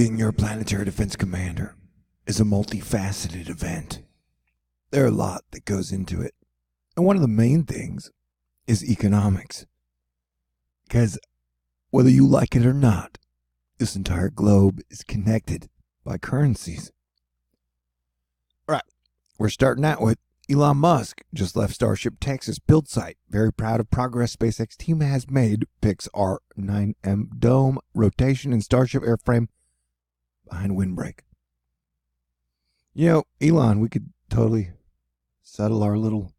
Being your planetary defense commander is a multifaceted event. There are a lot that goes into it. And one of the main things is economics. Because whether you like it or not, this entire globe is connected by currencies. All right, we're starting out with Elon Musk just left Starship Texas build site. Very proud of progress SpaceX team has made. Pixar 9M dome rotation and Starship airframe behind windbreak. You know, Elon, we could totally settle our little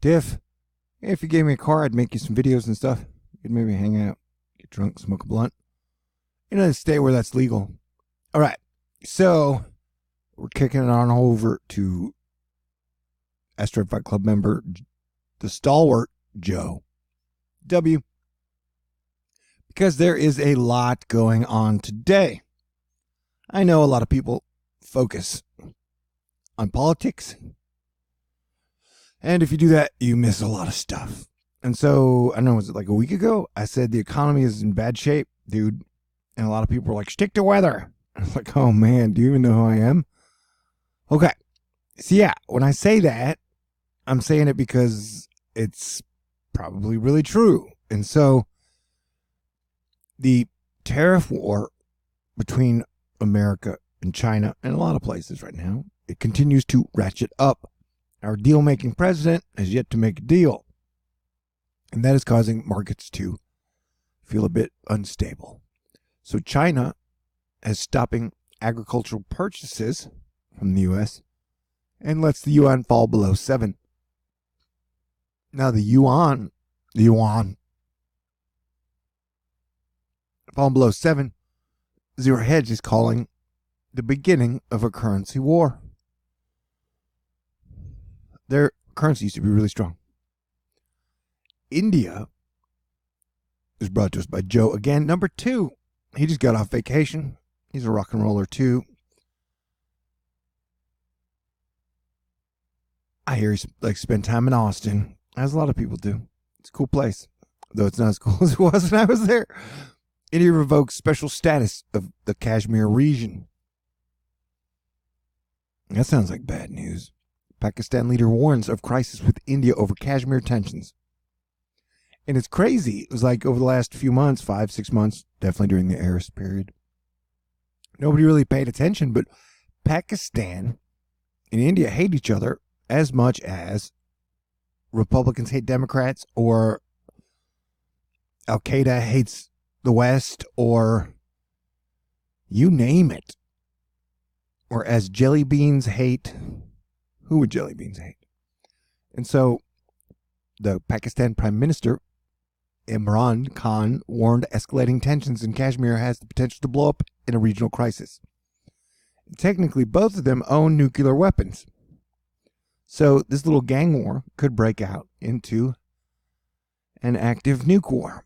diff. If you gave me a car, I'd make you some videos and stuff. You could maybe hang out, get drunk, smoke a blunt. You know, stay where that's legal. All right, so we're kicking it on over to Asteroid Fight Club member, the Stalwart Joe W. Because there is a lot going on today. I know a lot of people focus on politics. And if you do that, you miss a lot of stuff. And so, I don't know, was it like a week ago? I said the economy is in bad shape, dude. And a lot of people were like, stick to weather. I was like, oh man, do you even know who I am? Okay. So yeah, when I say that, I'm saying it because it's probably really true. And so the tariff war between America and China and a lot of places right now, it continues to ratchet up. Our deal-making president has yet to make a deal. And that is causing markets to feel a bit unstable. So China is stopping agricultural purchases from the U.S. and lets the yuan fall below 7. Now the yuan falling below 7, Zero Hedge is calling the beginning of a currency war. Their currency used to be really strong. India is brought to us by Joe again. Number 2, he just got off vacation. He's a rock and roller too. I hear he like spend time in Austin, as a lot of people do. It's a cool place, though it's not as cool as it was when I was there. India revokes special status of the Kashmir region. That sounds like bad news. Pakistan leader warns of crisis with India over Kashmir tensions. And it's crazy. It was like over the last few months, 5-6 months, definitely during the Arab period, nobody really paid attention, but Pakistan and India hate each other as much as Republicans hate Democrats, or Al-Qaeda hates the West, or you name it. Or as jelly beans hate, who would jelly beans hate? And so the Pakistan Prime Minister, Imran Khan, warned escalating tensions in Kashmir has the potential to blow up in a regional crisis. Technically, both of them own nuclear weapons. So this little gang war could break out into an active nuke war.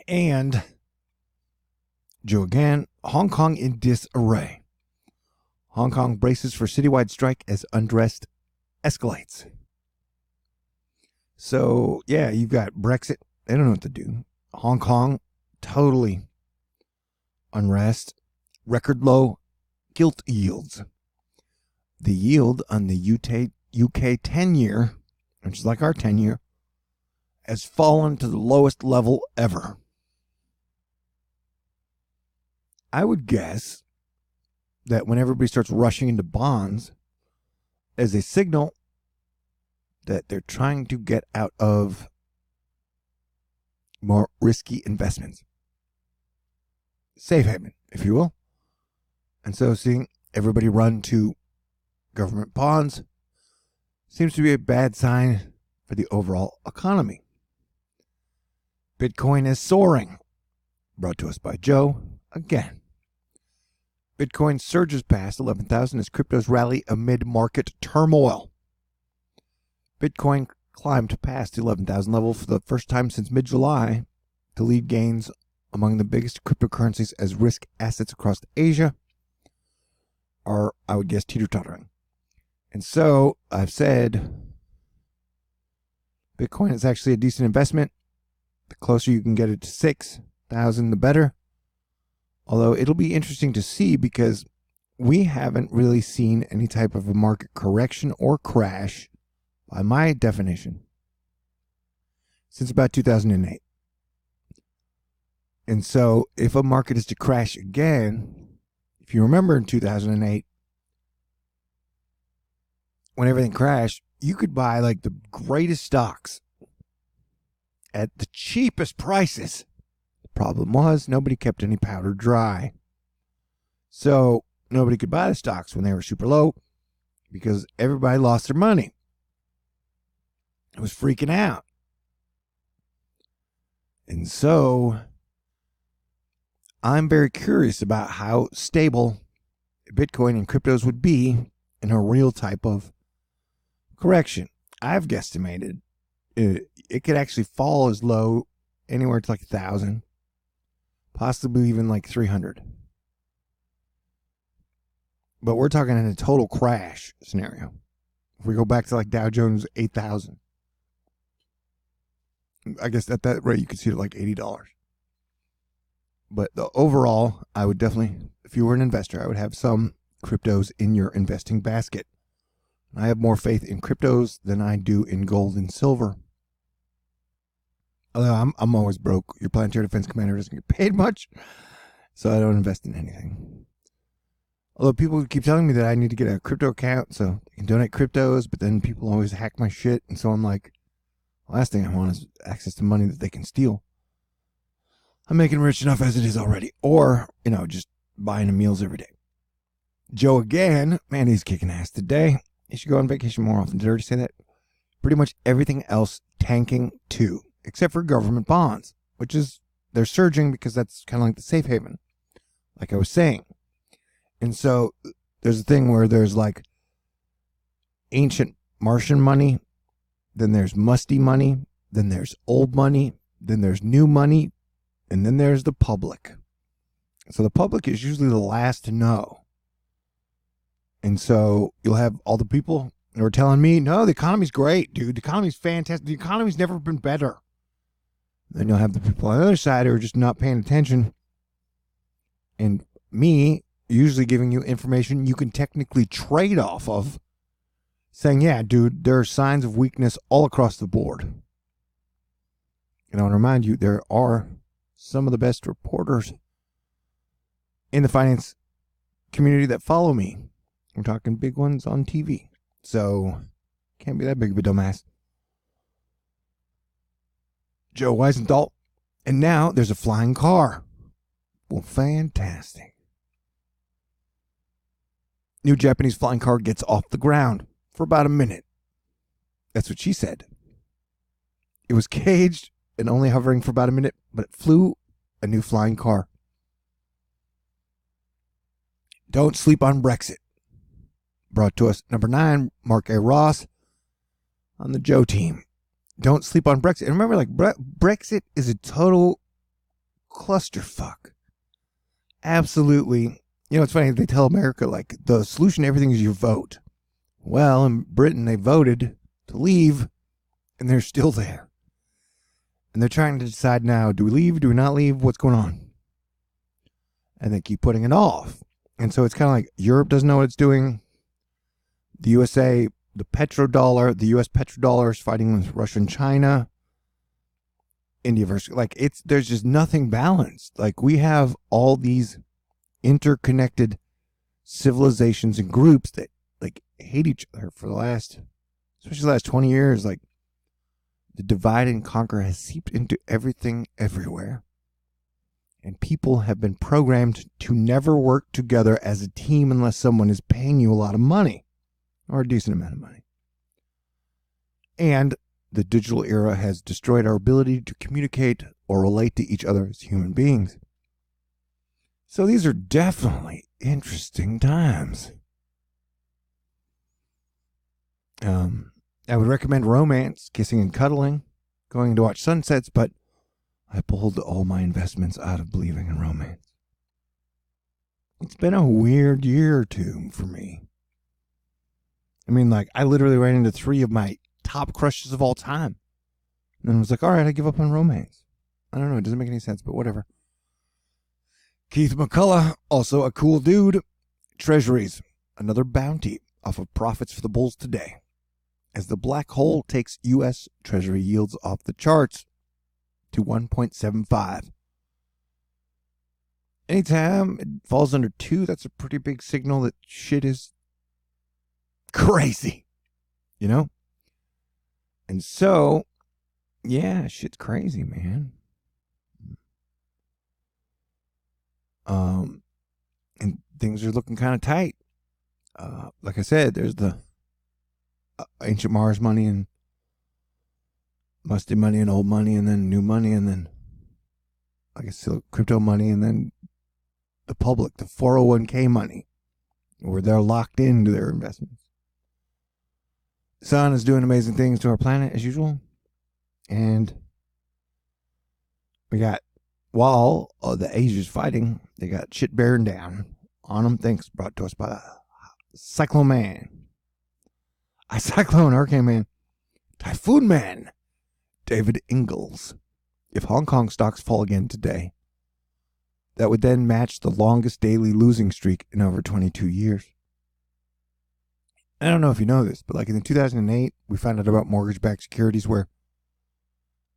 And Joe again, Hong Kong in disarray. Hong Kong braces for citywide strike as unrest escalates. So, yeah, you've got Brexit. They don't know what to do. Hong Kong, totally unrest. Record low gilt yields. The yield on the UK 10-year, which is like our 10-year, has fallen to the lowest level ever. I would guess that when everybody starts rushing into bonds as a signal that they're trying to get out of more risky investments. Safe haven, if you will. And so seeing everybody run to government bonds seems to be a bad sign for the overall economy. Bitcoin is soaring. Brought to us by Joe again. Bitcoin surges past 11,000 as cryptos rally amid market turmoil. Bitcoin climbed past the 11,000 level for the first time since mid-July to lead gains among the biggest cryptocurrencies as risk assets across Asia are, I would guess, teeter-tottering. And so I've said Bitcoin is actually a decent investment. The closer you can get it to 6,000, the better. Although it'll be interesting to see because we haven't really seen any type of a market correction or crash, by my definition, since about 2008. And so if a market is to crash again, if you remember in 2008, when everything crashed, you could buy like the greatest stocks at the cheapest prices. The problem was nobody kept any powder dry. So nobody could buy the stocks when they were super low because everybody lost their money. It was freaking out. And so I'm very curious about how stable Bitcoin and cryptos would be in a real type of correction. I've guesstimated it could actually fall as low anywhere to like 1,000, possibly even like 300. But we're talking in a total crash scenario. If we go back to like Dow Jones 8,000, I guess at that rate you could see it like $80. But the overall, I would definitely, if you were an investor, I would have some cryptos in your investing basket. I have more faith in cryptos than I do in gold and silver. Although I'm always broke. Your planetary defense commander doesn't get paid much, so I don't invest in anything. Although people keep telling me that I need to get a crypto account so I can donate cryptos, but then people always hack my shit, and so I'm like, last thing I want is access to money that they can steal. I'm making rich enough as it is already. Or, just buying the meals every day. Joe again, man, he's kicking ass today. He should go on vacation more often. Did I already say that? Pretty much everything else tanking too, except for government bonds, which is, they're surging because that's kind of like the safe haven, like I was saying. And so there's a thing where there's like ancient Martian money, then there's musty money, then there's old money, then there's new money, and then there's the public. So the public is usually the last to know. And so you'll have all the people who are telling me, no, the economy's great, dude. The economy's fantastic. The economy's never been better. Then you'll have the people on the other side who are just not paying attention. And me usually giving you information you can technically trade off of, saying, yeah, dude, there are signs of weakness all across the board. And I want to remind you, there are some of the best reporters in the finance community that follow me. We're talking big ones on TV. So, can't be that big of a dumbass. Joe Weisenthal. And now there's a flying car. Well, fantastic. New Japanese flying car gets off the ground for about a minute. That's what she said. It was caged and only hovering for about a minute, but it flew a new flying car. Don't sleep on Brexit. Brought to us, number 9, Mark A. Ross on the Joe team. Don't sleep on Brexit. And remember, like, Brexit is a total clusterfuck. Absolutely. It's funny, they tell America, like, the solution to everything is your vote. Well, in Britain, they voted to leave, and they're still there. And they're trying to decide now, do we leave, do we not leave, what's going on? And they keep putting it off. And so it's kind of like Europe doesn't know what it's doing. The USA, the petrodollar, the US petrodollar is fighting with Russia and China. India versus, like, there's just nothing balanced. Like, we have all these interconnected civilizations and groups that, like, hate each other for especially the last 20 years. Like, the divide and conquer has seeped into everything everywhere. And people have been programmed to never work together as a team unless someone is paying you a lot of money. Or a decent amount of money. And the digital era has destroyed our ability to communicate or relate to each other as human beings. So these are definitely interesting times. I would recommend romance, kissing and cuddling, going to watch sunsets, but I pulled all my investments out of believing in romance. It's been a weird year or two for me. I mean, like, I literally ran into 3 of my top crushes of all time. And then I was like, all right, I give up on romance. I don't know. It doesn't make any sense, but whatever. Keith McCullough, also a cool dude. Treasuries, another bounty off of profits for the bulls today, as the black hole takes U.S. Treasury yields off the charts to 1.75. Anytime it falls under 2, that's a pretty big signal that shit is crazy, you know? And so, yeah, shit's crazy, man. And things are looking kind of tight. Like I said, there's the ancient Mars money and musty money and old money and then new money and then, like I said, crypto money and then the public, the 401k money, where they're locked into their investments. The sun is doing amazing things to our planet as usual. And we got, while the Asia's fighting, they got shit bearing down on them. Thanks, brought to us by Cyclone Man. Cyclone, Hurricane Man, Typhoon Man, David Ingalls. If Hong Kong stocks fall again today, that would then match the longest daily losing streak in over 22 years. I don't know if you know this, but like in 2008, we found out about mortgage-backed securities where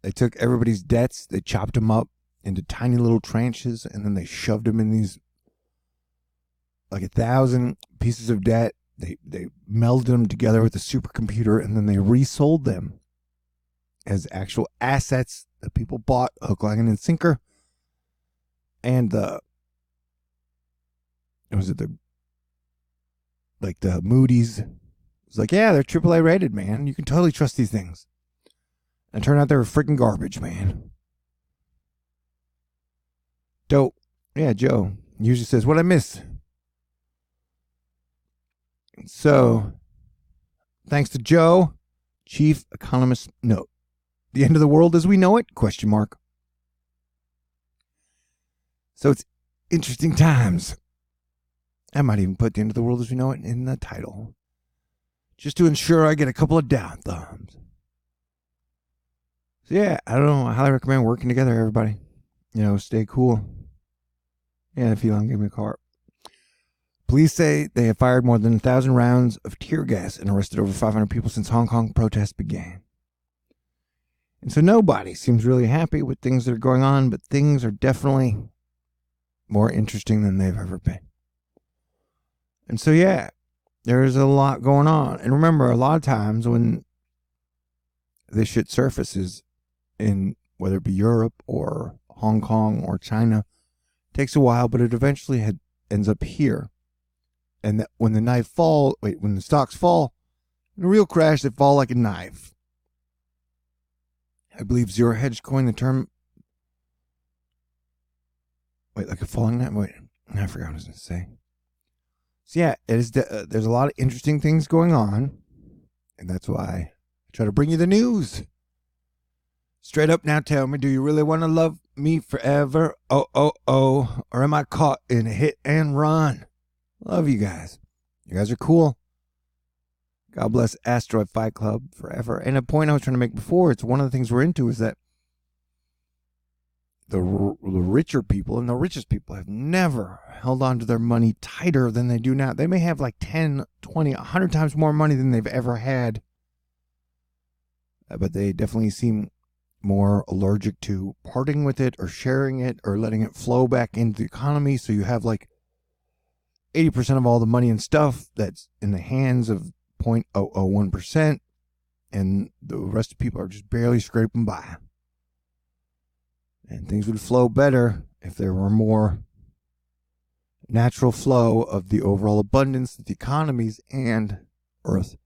they took everybody's debts, they chopped them up into tiny little tranches, and then they shoved them in these like 1,000 pieces of debt. They melded them together with a supercomputer, and then they resold them as actual assets that people bought hook, line, and sinker. And the Moody's was like, yeah, they're AAA rated, man. You can totally trust these things. And it turned out they were freaking garbage, man. Dope. Yeah, Joe usually says, what I miss. And so, thanks to Joe, Chief Economist note. The end of the world as we know it? ? So it's interesting times. I might even put the end of the world as we know it in the title, just to ensure I get a couple of down thumbs. So yeah, I don't know. I highly recommend working together, everybody. You know, stay cool. Yeah, if Elon gave me a car. Police say they have fired more than 1,000 rounds of tear gas and arrested over 500 people since Hong Kong protests began. And so nobody seems really happy with things that are going on, but things are definitely more interesting than they've ever been. And so, yeah, there's a lot going on. And remember, a lot of times when this shit surfaces in whether it be Europe or Hong Kong or China, it takes a while, but it eventually ends up here. And that when the stocks fall, in a real crash, they fall like a knife. I believe Zero Hedge coined the term. Like a falling knife? I forgot what I was going to say. So yeah, it is. There's a lot of interesting things going on, and that's why I try to bring you the news. Straight up now, tell me, do you really want to love me forever? Oh, or am I caught in a hit and run? Love you guys. You guys are cool. God bless Asteroid Fight Club forever. And a point I was trying to make before, it's one of the things we're into is that the richer people and the richest people have never held on to their money tighter than they do now. They may have like 10, 20, 100 times more money than they've ever had. But they definitely seem more allergic to parting with it or sharing it or letting it flow back into the economy. So you have like 80% of all the money and stuff that's in the hands of 0.001%, and the rest of people are just barely scraping by. And things would flow better if there were more natural flow of the overall abundance that the economies and Earth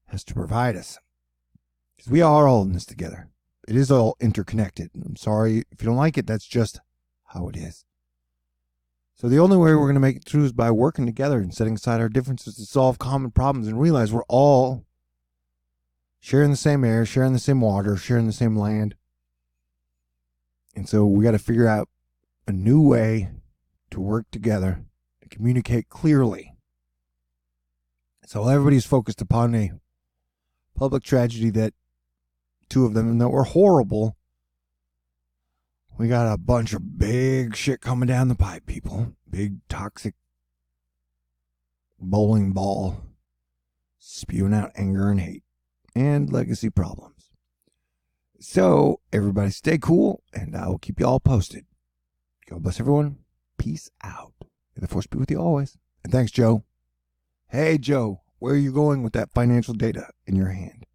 has to provide us. Because we are all in this together. It is all interconnected. I'm sorry if you don't like it, that's just how it is. So the only way we're going to make it through is by working together and setting aside our differences to solve common problems and realize we're all sharing the same air, sharing the same water, sharing the same land. And so we got to figure out a new way to work together and communicate clearly. So everybody's focused upon a public tragedy that two of them that were horrible We got a bunch of big shit coming down the pipe, people. Big toxic bowling ball spewing out anger and hate and legacy problems. So everybody stay cool, and I will keep you all posted. God bless everyone. Peace out. May the force be with you always. And thanks, Joe. Hey, Joe, where are you going with that financial data in your hand?